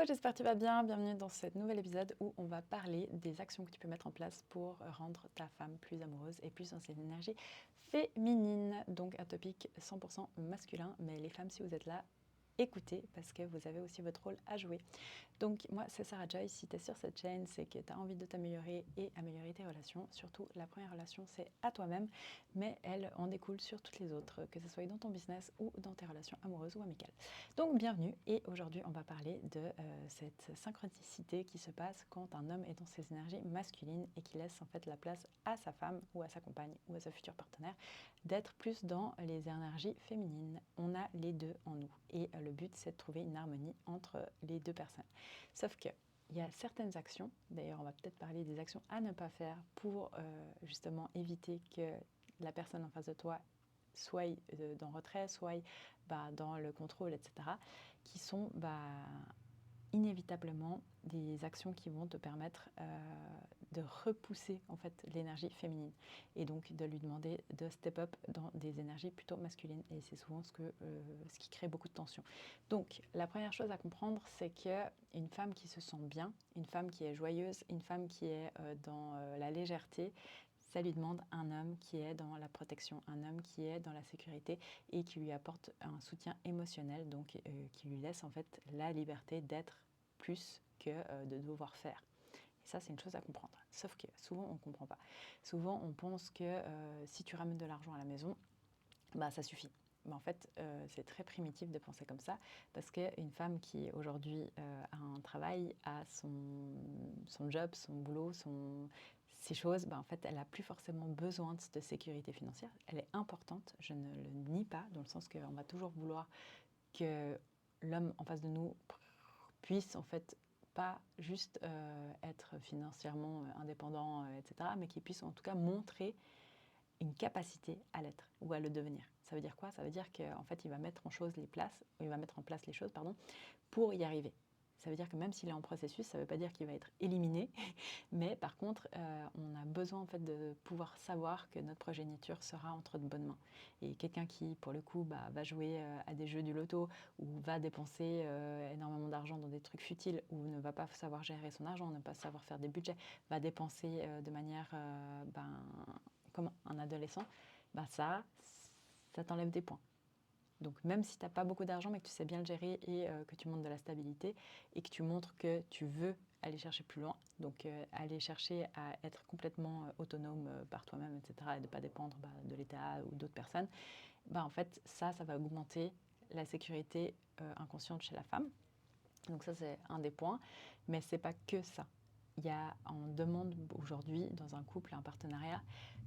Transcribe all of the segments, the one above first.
j'espère que tu vas bien. Bienvenue dans ce nouvel épisode où on va parler des actions que tu peux mettre en place pour rendre ta femme plus amoureuse et plus dans ses énergies féminines. Donc un topic 100% masculin, mais les femmes, si vous êtes là, écoutez parce que vous avez aussi votre rôle à jouer. Donc moi, c'est Sarah Joy. Si tu es sur cette chaîne, c'est que tu as envie de t'améliorer et améliorer tes relations. Surtout, la première relation, c'est à toi-même, mais elle en découle sur toutes les autres, que ce soit dans ton business ou dans tes relations amoureuses ou amicales. Donc bienvenue, et aujourd'hui, on va parler de cette synchronicité qui se passe quand un homme est dans ses énergies masculines et qui laisse en fait la place à sa femme ou à sa compagne ou à sa future partenaire d'être plus dans les énergies féminines. On a les deux en nous et le but, c'est de trouver une harmonie entre les deux personnes. Sauf que il y a certaines actions, d'ailleurs on va peut-être parler des actions à ne pas faire pour justement éviter que la personne en face de toi soit dans le retrait, soit dans le contrôle, etc., qui sont inévitablement des actions qui vont te permettre de repousser en fait l'énergie féminine et donc de lui demander de step up dans des énergies plutôt masculines, et c'est souvent ce qui crée beaucoup de tension. Donc la première chose à comprendre, c'est qu'une femme qui se sent bien, une femme qui est joyeuse, une femme qui est dans la légèreté, ça lui demande un homme qui est dans la protection, un homme qui est dans la sécurité et qui lui apporte un soutien émotionnel, donc qui lui laisse en fait la liberté d'être plus que de devoir faire. Et ça, c'est une chose à comprendre. Sauf que souvent, on ne comprend pas. Souvent, on pense que si tu ramènes de l'argent à la maison, ça suffit. Mais en fait, c'est très primitif de penser comme ça, parce qu'une femme qui aujourd'hui a un travail, a son job, son boulot, ces choses, en fait, elle n'a plus forcément besoin de sécurité financière. Elle est importante, je ne le nie pas, dans le sens qu'on va toujours vouloir que l'homme en face de nous puisse en fait pas juste être financièrement indépendant, etc., mais qu'il puisse en tout cas montrer une capacité à l'être ou à le devenir. Ça veut dire quoi? Ça veut dire qu'en fait, il va mettre en place les choses, pour y arriver. Ça veut dire que même s'il est en processus, ça ne veut pas dire qu'il va être éliminé, mais par contre, on a besoin en fait de pouvoir savoir que notre progéniture sera entre de bonnes mains. Et quelqu'un qui, pour le coup, va jouer à des jeux du loto ou va dépenser énormément d'argent dans des trucs futiles ou ne va pas savoir gérer son argent, ne pas savoir faire des budgets, va dépenser de manière comme un adolescent, ça t'enlève des points. Donc même si tu n'as pas beaucoup d'argent, mais que tu sais bien le gérer et que tu montres de la stabilité et que tu montres que tu veux aller chercher plus loin, donc aller chercher à être complètement autonome par toi-même, etc., et de ne pas dépendre de l'État ou d'autres personnes, en fait, ça va augmenter la sécurité inconsciente chez la femme. Donc ça, c'est un des points, mais c'est pas que ça. On demande aujourd'hui dans un couple, un partenariat,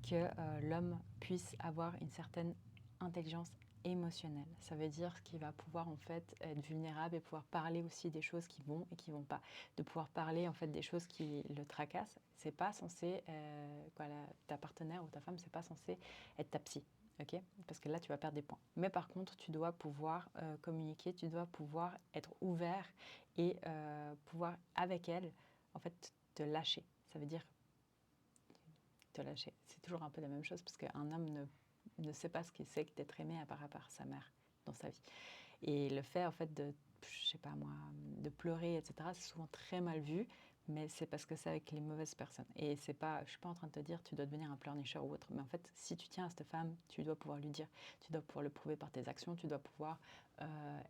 que l'homme puisse avoir une certaine intelligence émotionnelle. Ça veut dire qu'il va pouvoir en fait être vulnérable et pouvoir parler aussi des choses qui vont et qui vont pas. De pouvoir parler en fait des choses qui le tracassent. C'est pas censé, ta partenaire ou ta femme, c'est pas censé être ta psy. Okay, parce que là, tu vas perdre des points. Mais par contre, tu dois pouvoir communiquer, tu dois pouvoir être ouvert et pouvoir, avec elle, en fait, te lâcher. Ça veut dire te lâcher. C'est toujours un peu la même chose, parce qu'un homme ne sait pas ce qu'il c'est que d'être aimé à part sa mère dans sa vie. Et le fait, en fait, je sais pas moi, de pleurer, etc., c'est souvent très mal vu, mais c'est parce que c'est avec les mauvaises personnes. Et c'est pas, je suis pas en train de te dire tu dois devenir un pleurnicheur ou autre, mais en fait, si tu tiens à cette femme, tu dois pouvoir lui dire, tu dois pouvoir le prouver par tes actions, tu dois pouvoir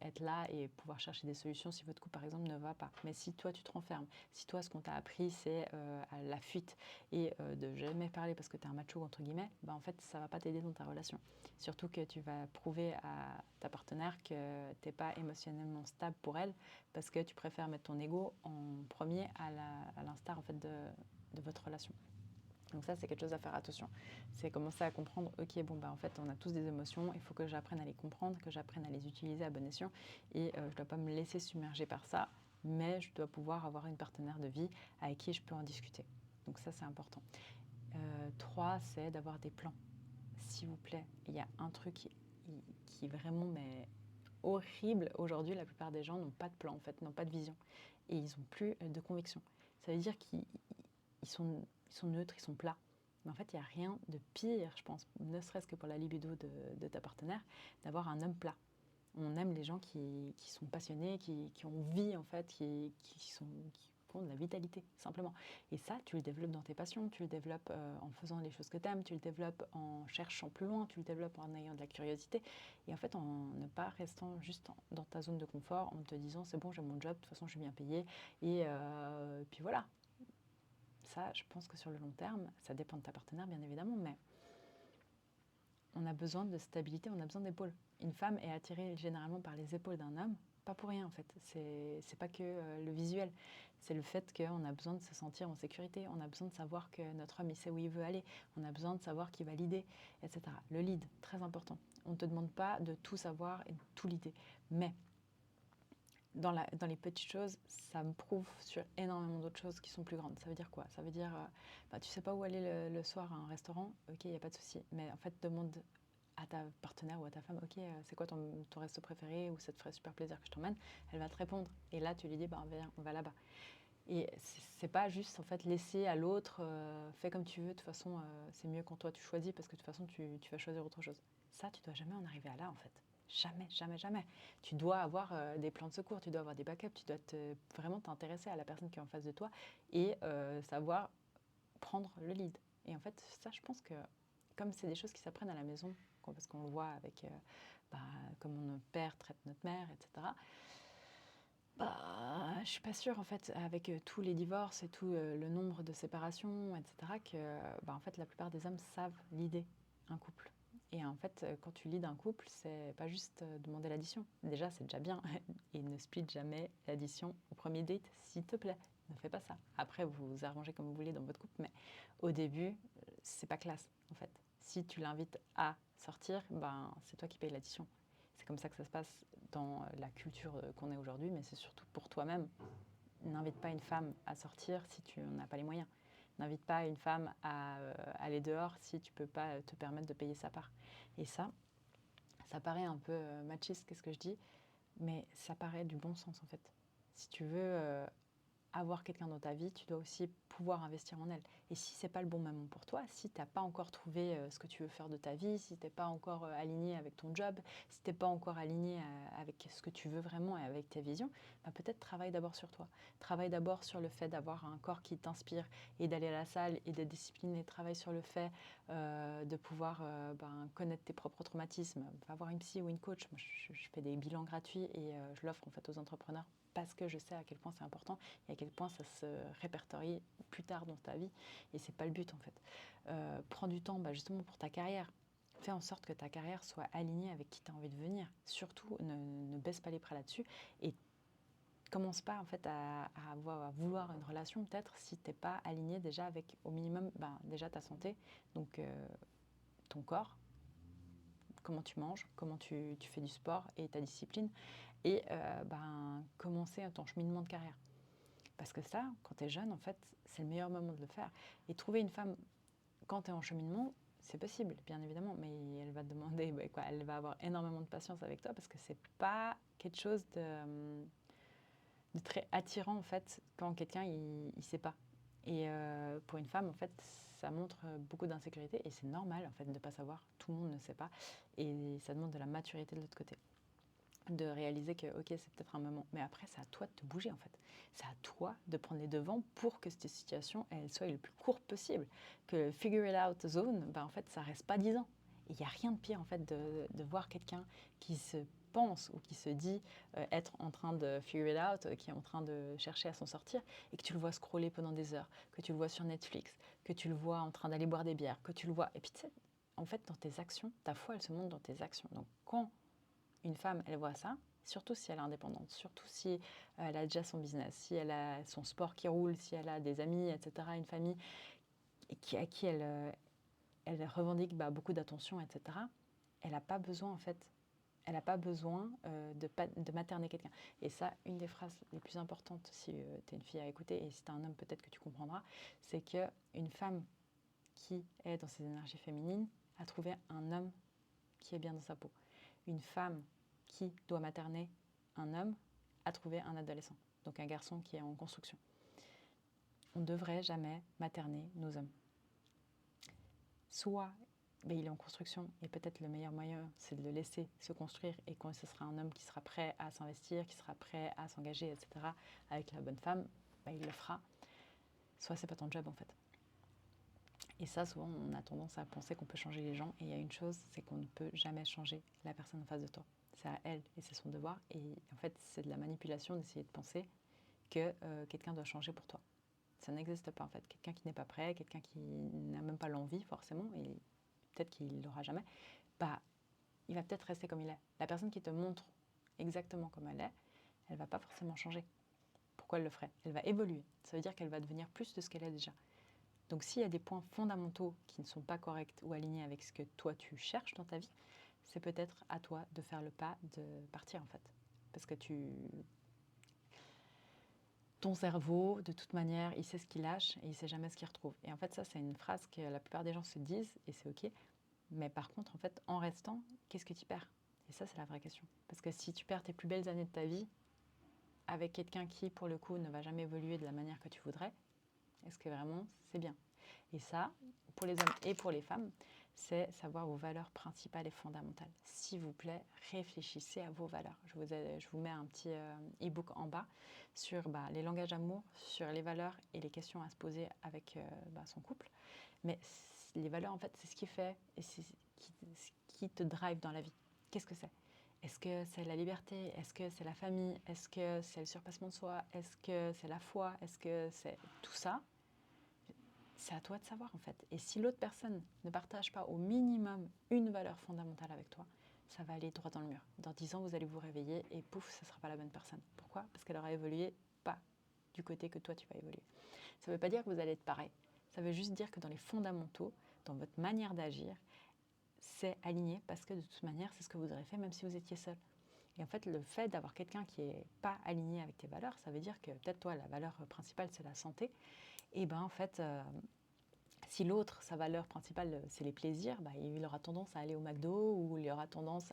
être là et pouvoir chercher des solutions si votre couple, par exemple, ne va pas. Mais si toi, tu te renfermes, si toi, ce qu'on t'a appris, c'est à la fuite et de jamais parler parce que tu es un macho, entre guillemets, en fait, ça va pas t'aider dans ta relation. Surtout que tu vas prouver à ta partenaire que tu n'es pas émotionnellement stable pour elle, parce que tu préfères mettre ton ego en premier à l'instar en fait de votre relation. Donc ça, c'est quelque chose à faire attention. C'est commencer à comprendre, ok, en fait, on a tous des émotions, il faut que j'apprenne à les comprendre, que j'apprenne à les utiliser à bon escient, et je ne dois pas me laisser submerger par ça, mais je dois pouvoir avoir une partenaire de vie avec qui je peux en discuter. Donc ça, c'est important. 3, c'est d'avoir des plans. S'il vous plaît, il y a un truc qui est vraiment horrible aujourd'hui. La plupart des gens n'ont pas de plan, en fait, n'ont pas de vision. Et ils n'ont plus de conviction. Ça veut dire qu'ils sont neutres, ils sont plats. Mais en fait, il n'y a rien de pire, je pense, ne serait-ce que pour la libido de ta partenaire, d'avoir un homme plat. On aime les gens qui sont passionnés, qui ont vie en fait, qui ont de la vitalité, simplement. Et ça, tu le développes dans tes passions, tu le développes en faisant les choses que tu aimes, tu le développes en cherchant plus loin, tu le développes en ayant de la curiosité. Et en fait, en ne pas restant juste dans ta zone de confort, en te disant c'est bon, j'ai mon job, de toute façon, je suis bien payée. Et puis voilà. Ça, je pense que sur le long terme, ça dépend de ta partenaire, bien évidemment, mais on a besoin de stabilité, on a besoin d'épaules. Une femme est attirée généralement par les épaules d'un homme, pas pour rien en fait. C'est pas que le visuel, c'est le fait qu'on a besoin de se sentir en sécurité, on a besoin de savoir que notre homme il sait où il veut aller, on a besoin de savoir qui va l'idée, etc. Le lead, très important. On ne te demande pas de tout savoir et de tout l'idée, mais dans les petites choses, ça me prouve sur énormément d'autres choses qui sont plus grandes. Ça veut dire quoi? Ça veut dire, tu sais pas où aller le soir à un restaurant, ok, il n'y a pas de souci. Mais en fait, demande à ta partenaire ou à ta femme, ok, c'est quoi ton resto préféré ou ça te ferait super plaisir que je t'emmène? Elle va te répondre. Et là, tu lui dis, viens, on va là-bas. Et c'est pas juste en fait laisser à l'autre, fais comme tu veux, de toute façon, c'est mieux quand toi tu choisis parce que de toute façon, tu vas choisir autre chose. Ça, tu dois jamais en arriver à là en fait. Jamais, jamais, jamais. Tu dois avoir des plans de secours, tu dois avoir des backups, tu dois vraiment t'intéresser à la personne qui est en face de toi et savoir prendre le lead. Et en fait, ça, je pense que comme c'est des choses qui s'apprennent à la maison, parce qu'on le voit avec comment notre père traite notre mère, etc. Je suis pas sûre en fait, avec tous les divorces et tout le nombre de séparations, etc., que en fait la plupart des hommes savent leader un couple. Et en fait, quand tu leads un couple, c'est pas juste demander l'addition. Déjà, c'est déjà bien. Et ne split jamais l'addition au premier date, s'il te plaît. Ne fais pas ça. Après, vous vous arrangez comme vous voulez dans votre couple, mais au début, c'est pas classe en fait. Si tu l'invites à sortir, c'est toi qui payes l'addition. C'est comme ça que ça se passe dans la culture qu'on est aujourd'hui, mais c'est surtout pour toi-même. N'invite pas une femme à sortir si tu n'en as pas les moyens. N'invite pas une femme à aller dehors si tu ne peux pas te permettre de payer sa part. Et ça paraît un peu machiste, qu'est-ce que je dis, mais ça paraît du bon sens en fait. Si tu veux avoir quelqu'un dans ta vie, tu dois aussi pouvoir investir en elle. Et si c'est pas le bon moment pour toi, si tu n'as pas encore trouvé ce que tu veux faire de ta vie, si tu n'es pas encore aligné avec ton job, si tu n'es pas encore aligné avec ce que tu veux vraiment et avec tes visions, peut-être travaille d'abord sur toi. Travaille d'abord sur le fait d'avoir un corps qui t'inspire et d'aller à la salle et d'être discipliné. Travaille sur le fait de pouvoir connaître tes propres traumatismes. Va voir une psy ou une coach. Moi, je fais des bilans gratuits et je l'offre en fait aux entrepreneurs parce que je sais à quel point c'est important et à quel point ça se répertorie plus tard dans ta vie. Et c'est pas le but en fait. Prends du temps justement pour ta carrière. Fais en sorte que ta carrière soit alignée avec qui tu as envie de venir. Surtout, ne baisse pas les bras là-dessus et commence pas en fait à vouloir une relation peut-être si tu n'es pas aligné déjà avec au minimum déjà ta santé, donc ton corps, comment tu manges, comment tu fais du sport et ta discipline et commencer ton cheminement de carrière. Parce que ça, quand tu es jeune, en fait, c'est le meilleur moment de le faire. Et trouver une femme quand tu es en cheminement, c'est possible, bien évidemment, mais elle va te demander, elle va avoir énormément de patience avec toi parce que c'est pas quelque chose de très attirant, en fait, quand quelqu'un, il sait pas. Et pour une femme, en fait, ça montre beaucoup d'insécurité et c'est normal, en fait, de ne pas savoir. Tout le monde ne sait pas. Et ça demande de la maturité de l'autre côté. De réaliser que ok c'est peut-être un moment, mais après c'est à toi de te bouger en fait, c'est à toi de prendre les devants pour que cette situation elle soit le plus courte possible, que figure it out zone, en fait ça reste pas 10 ans. Il n'y a rien de pire en fait de voir quelqu'un qui se pense ou qui se dit être en train de figure it out, qui est en train de chercher à s'en sortir et que tu le vois scroller pendant des heures, que tu le vois sur Netflix, que tu le vois en train d'aller boire des bières, que tu le vois et puis tu sais en fait dans tes actions, ta foi elle se montre dans tes actions. Donc quand une femme, elle voit ça, surtout si elle est indépendante, surtout si elle a déjà son business, si elle a son sport qui roule, si elle a des amis, etc., une famille à qui elle revendique beaucoup d'attention, etc., elle n'a pas besoin, en fait, elle n'a pas besoin de materner quelqu'un. Et ça, une des phrases les plus importantes, si tu es une fille à écouter, et si tu es un homme, peut-être que tu comprendras, c'est qu'une femme qui est dans ses énergies féminines a trouvé un homme qui est bien dans sa peau. Une femme qui doit materner un homme a trouvé un adolescent, donc un garçon qui est en construction. On ne devrait jamais materner nos hommes. Soit ben, il est en construction et peut-être le meilleur moyen, c'est de le laisser se construire et quand ce sera un homme qui sera prêt à s'investir, qui sera prêt à s'engager, etc., avec la bonne femme, ben, il le fera. Soit c'est pas ton job en fait. Et ça, souvent, on a tendance à penser qu'on peut changer les gens et il y a une chose, c'est qu'on ne peut jamais changer la personne en face de toi. C'est à elle et c'est son devoir et en fait, c'est de la manipulation d'essayer de penser que quelqu'un doit changer pour toi. Ça n'existe pas en fait. Quelqu'un qui n'est pas prêt, quelqu'un qui n'a même pas l'envie forcément, et peut-être qu'il ne l'aura jamais, bah, il va peut-être rester comme il est. La personne qui te montre exactement comme elle ne va pas forcément changer. Pourquoi elle le ferait? Elle va évoluer. Ça veut dire qu'elle va devenir plus de ce qu'elle est déjà. Donc s'il y a des points fondamentaux qui ne sont pas corrects ou alignés avec ce que toi tu cherches dans ta vie, c'est peut-être à toi de faire le pas de partir en fait. Parce que ton cerveau, de toute manière, il sait ce qu'il lâche et il sait jamais ce qu'il retrouve. Et en fait, ça, c'est une phrase que la plupart des gens se disent et c'est ok. Mais par contre, en fait, en restant, qu'est-ce que tu perds? Et ça, c'est la vraie question. Parce que si tu perds tes plus belles années de ta vie avec quelqu'un qui, pour le coup, ne va jamais évoluer de la manière que tu voudrais, est-ce que vraiment c'est bien? Et ça, pour les hommes et pour les femmes, c'est savoir vos valeurs principales et fondamentales. S'il vous plaît, réfléchissez à vos valeurs. Je vous mets un petit e-book en bas sur les langages d'amour, sur les valeurs et les questions à se poser avec son couple. Mais les valeurs, en fait, c'est ce qui fait et c'est ce qui te drive dans la vie. Qu'est-ce que c'est? Est-ce que c'est la liberté? Est-ce que c'est la famille? Est-ce que c'est le surpassement de soi? Est-ce que c'est la foi? Est-ce que c'est tout ça? C'est à toi de savoir en fait. Et si l'autre personne ne partage pas au minimum une valeur fondamentale avec toi, ça va aller droit dans le mur. Dans 10 ans, vous allez vous réveiller et pouf, ça ne sera pas la bonne personne. Pourquoi? Parce qu'elle aura évolué pas du côté que toi tu vas évoluer. Ça ne veut pas dire que vous allez être pareil. Ça veut juste dire que dans les fondamentaux, dans votre manière d'agir, c'est aligné parce que de toute manière, c'est ce que vous aurez fait même si vous étiez seul. Et en fait, le fait d'avoir quelqu'un qui n'est pas aligné avec tes valeurs, ça veut dire que peut-être toi, la valeur principale, c'est la santé. Et ben en fait, si l'autre, sa valeur principale, c'est les plaisirs, il aura tendance à aller au McDo ou il aura tendance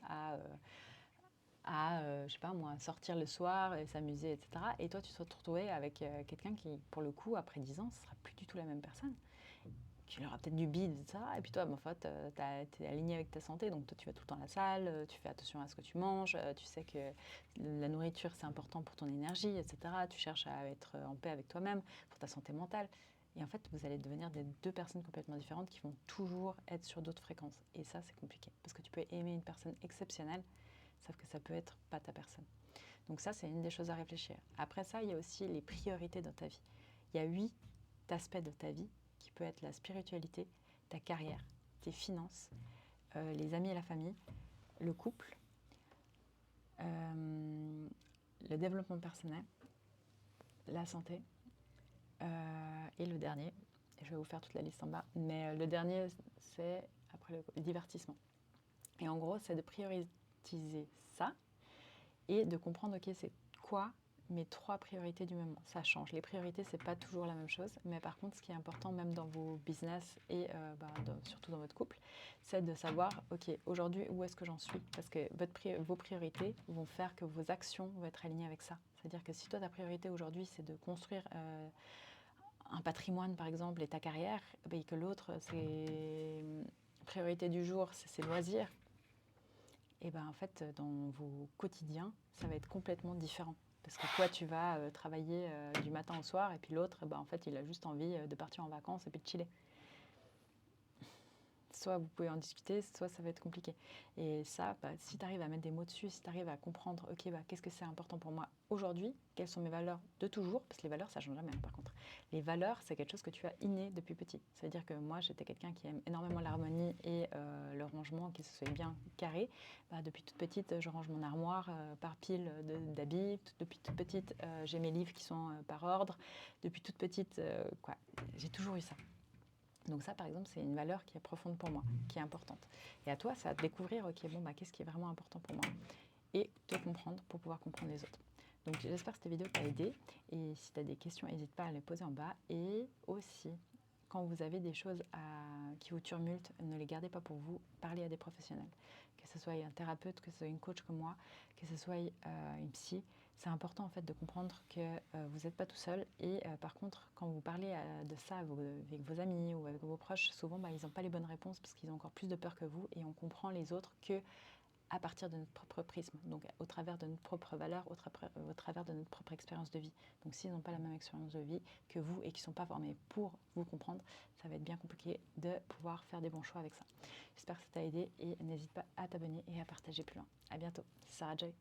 je sais pas moi, sortir le soir et s'amuser, etc. Et toi, tu te retrouves avec quelqu'un qui, pour le coup, après 10 ans, ne sera plus du tout la même personne. Tu auras peut-être du bide, etc. Et puis toi, en fait, tu es aligné avec ta santé, donc toi, tu vas tout le temps à la salle, tu fais attention à ce que tu manges, tu sais que la nourriture, c'est important pour ton énergie, etc. Tu cherches à être en paix avec toi-même, pour ta santé mentale. Et en fait, vous allez devenir des deux personnes complètement différentes qui vont toujours être sur d'autres fréquences. Et ça, c'est compliqué. Parce que tu peux aimer une personne exceptionnelle, sauf que ça peut être pas ta personne. Donc ça, c'est une des choses à réfléchir. Après ça, il y a aussi les priorités dans ta vie. Il y a 8 aspects de ta vie qui peut être la spiritualité, ta carrière, tes finances, les amis et la famille, le couple, le développement personnel, la santé et le dernier, je vais vous faire toute la liste en bas, mais le dernier, c'est après le divertissement. Et en gros, c'est de prioriser ça et de comprendre, ok, c'est quoi mes 3 priorités du moment. Ça change. Les priorités, c'est pas toujours la même chose, mais par contre, ce qui est important, même dans vos business et surtout dans votre couple, c'est de savoir, ok, aujourd'hui, où est-ce que j'en suis? Parce que vos priorités vont faire que vos actions vont être alignées avec ça. C'est-à-dire que si toi, ta priorité aujourd'hui, c'est de construire un patrimoine, par exemple, et ta carrière, et que l'autre, c'est priorité du jour, c'est ses loisirs, et ben en fait, dans vos quotidiens, ça va être complètement différent. Parce que toi, tu vas travailler du matin au soir, et puis l'autre, en fait, il a juste envie de partir en vacances et puis de chiller. Soit vous pouvez en discuter, soit ça va être compliqué. Et ça, si tu arrives à mettre des mots dessus, si tu arrives à comprendre, ok, qu'est-ce que c'est important pour moi aujourd'hui, quelles sont mes valeurs de toujours, parce que les valeurs, ça ne change jamais, par contre. Les valeurs, c'est quelque chose que tu as inné depuis petit. Ça veut dire que moi, j'étais quelqu'un qui aime énormément l'harmonie et le rangement, qu'il se soit bien carré. Depuis toute petite, je range mon armoire par pile d'habits. Depuis toute petite, j'ai mes livres qui sont par ordre. Depuis toute petite, j'ai toujours eu ça. Donc ça, par exemple, c'est une valeur qui est profonde pour moi, qui est importante. Et à toi, c'est à découvrir, ok, qu'est-ce qui est vraiment important pour moi? Et te comprendre pour pouvoir comprendre les autres. Donc j'espère que cette vidéo t'a aidé. Et si tu as des questions, n'hésite pas à les poser en bas. Et aussi, quand vous avez des choses qui vous turmulentent, ne les gardez pas pour vous, parlez à des professionnels. Que ce soit un thérapeute, que ce soit une coach comme moi, que ce soit une psy, c'est important en fait de comprendre que vous n'êtes pas tout seul et par contre quand vous parlez de ça avec vos amis ou avec vos proches, souvent ils n'ont pas les bonnes réponses parce qu'ils ont encore plus de peur que vous et on comprend les autres que à partir de notre propre prisme, donc au travers de notre propre valeur, au travers de notre propre expérience de vie. Donc s'ils n'ont pas la même expérience de vie que vous et qu'ils ne sont pas formés pour vous comprendre, ça va être bien compliqué de pouvoir faire des bons choix avec ça. J'espère que ça t'a aidé et n'hésite pas à t'abonner et à partager plus loin. À bientôt, c'est Sarah Joy.